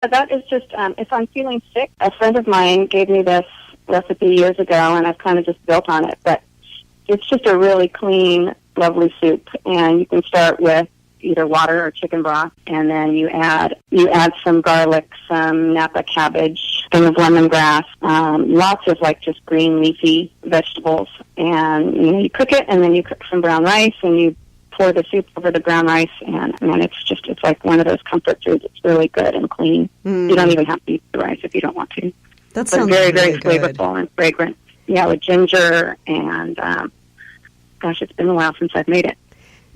That is just, if I'm feeling sick, a friend of mine gave me this recipe years ago, and I've kind of just built on it. But it's just a really clean, lovely soup, and you can start with either water or chicken broth, and then you add some garlic, some Napa cabbage, some of lemongrass, lots of like just green leafy vegetables, and you cook it, and then you cook some brown rice, and you pour the soup over the brown rice, and it's like one of those comfort foods. It's really good and clean. You don't even have to eat the rice if you don't want to. That sounds very, really very good. flavorful and fragrant. Yeah, with ginger and, gosh, it's been a while since I've made it.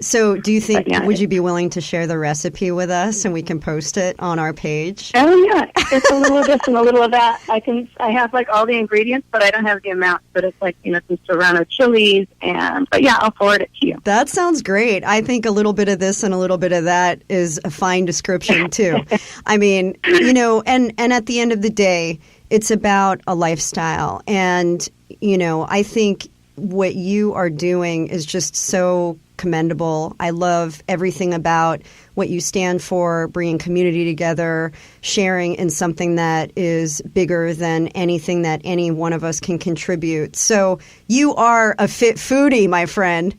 So do you think, would you be willing to share the recipe with us and we can post it on our page? Oh, yeah. It's a little of this and a little of that. I have like all the ingredients, but I don't have the amount. But it's like, some serrano chilies. But yeah, I'll forward it to you. That sounds great. I think a little bit of this and a little bit of that is a fine description too. I mean, and at the end of the day, it's about a lifestyle. And, I think what you are doing is just so commendable. I love everything about what you stand for, bringing community together, sharing in something that is bigger than anything that any one of us can contribute. So you are a fit foodie, my friend.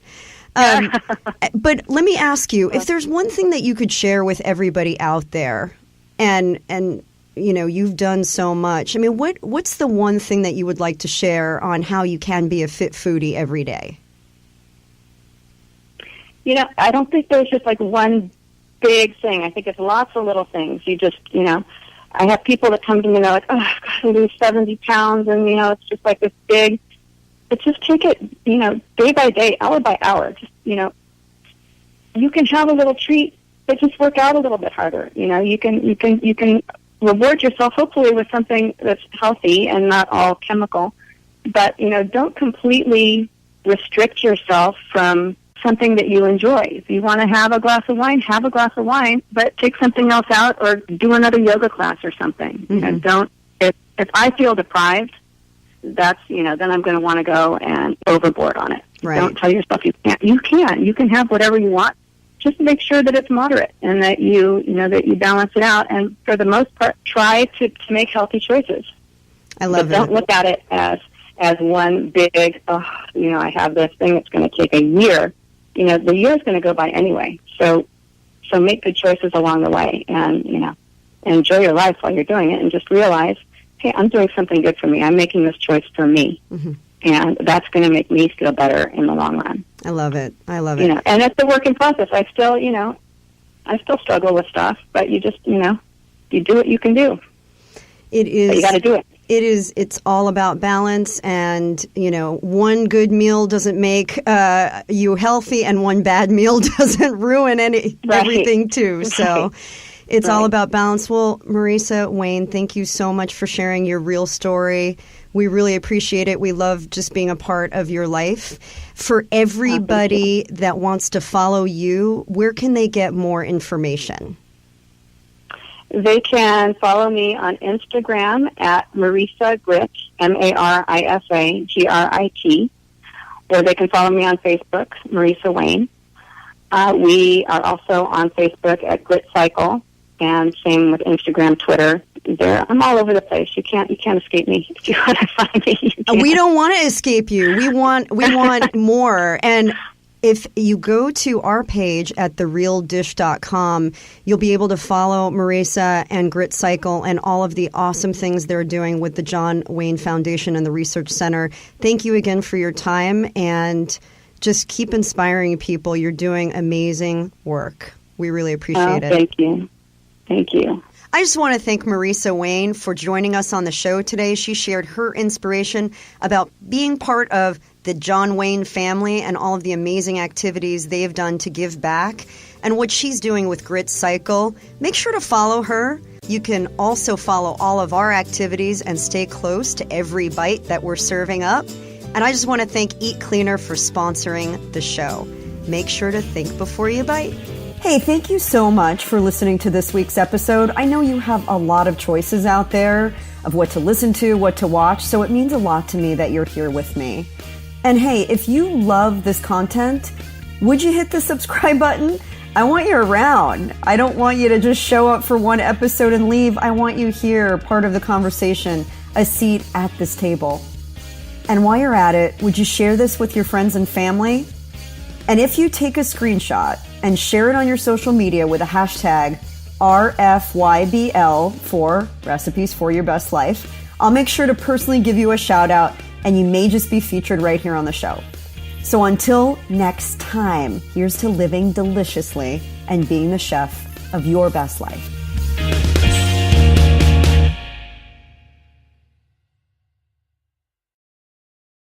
But let me ask you, if there's one thing that you could share with everybody out there, and you've done so much. I mean, what's the one thing that you would like to share on how you can be a fit foodie every day? I don't think there's just like one big thing. I think it's lots of little things. You just, I have people that come to me and they're like, oh, I've got to lose 70 pounds. And, it's just like this big, but just take it, day by day, hour by hour. Just, you can have a little treat, but just work out a little bit harder. You can reward yourself hopefully with something that's healthy and not all chemical. But, don't completely restrict yourself from something that you enjoy. If you want to have a glass of wine, have a glass of wine, but take something else out or do another yoga class or something. Mm-hmm. If I feel deprived, that's, then I'm going to want to go and overboard on it. Right. Don't tell yourself you can't. You can have whatever you want. Just make sure that it's moderate and that that you balance it out. And for the most part, try to make healthy choices. I love it. Don't look at it as one big, I have this thing that's going to take a year. The year is going to go by anyway. So make good choices along the way and, enjoy your life while you're doing it and just realize, hey, I'm doing something good for me. I'm making this choice for me. Mm-hmm. And that's going to make me feel better in the long run. I love it. And it's a work in process. I still struggle with stuff, but you just, you do what you can do. It is. But you got to do it. It's all about balance, and one good meal doesn't make you healthy, and one bad meal doesn't ruin everything too. So it's all about balance. Well, Marisa Wayne, thank you so much for sharing your real story. We really appreciate it. We love just being a part of your life. For everybody that wants to follow you, where can they get more information? They can follow me on Instagram at Marisa Grit, Marisa Grit, or they can follow me on Facebook, Marisa Wayne. We are also on Facebook at Grit Cycle, and same with Instagram, Twitter. I'm all over the place. You can't escape me. If you want to find me, we don't want to escape you. We want more. And if you go to our page at therealdish.com, you'll be able to follow Marisa and Grit Cycle and all of the awesome things they're doing with the John Wayne Foundation and the Research Center. Thank you again for your time, and just keep inspiring people. You're doing amazing work. We really appreciate it. Thank you. Thank you. I just want to thank Marisa Wayne for joining us on the show today. She shared her inspiration about being part of the John Wayne family and all of the amazing activities they've done to give back and what she's doing with Grit Cycle. Make sure to follow her. You can also follow all of our activities and stay close to every bite that we're serving up. And I just want to thank Eat Cleaner for sponsoring the show. Make sure to think before you bite. Hey, thank you so much for listening to this week's episode. I know you have a lot of choices out there of what to listen to, what to watch, so it means a lot to me that you're here with me. And hey, if you love this content, would you hit the subscribe button? I want you around. I don't want you to just show up for one episode and leave. I want you here, part of the conversation, a seat at this table. And while you're at it, would you share this with your friends and family? And if you take a screenshot and share it on your social media with a hashtag RFYBL for Recipes for Your Best Life, I'll make sure to personally give you a shout out, and you may just be featured right here on the show. So until next time, here's to living deliciously and being the chef of your best life.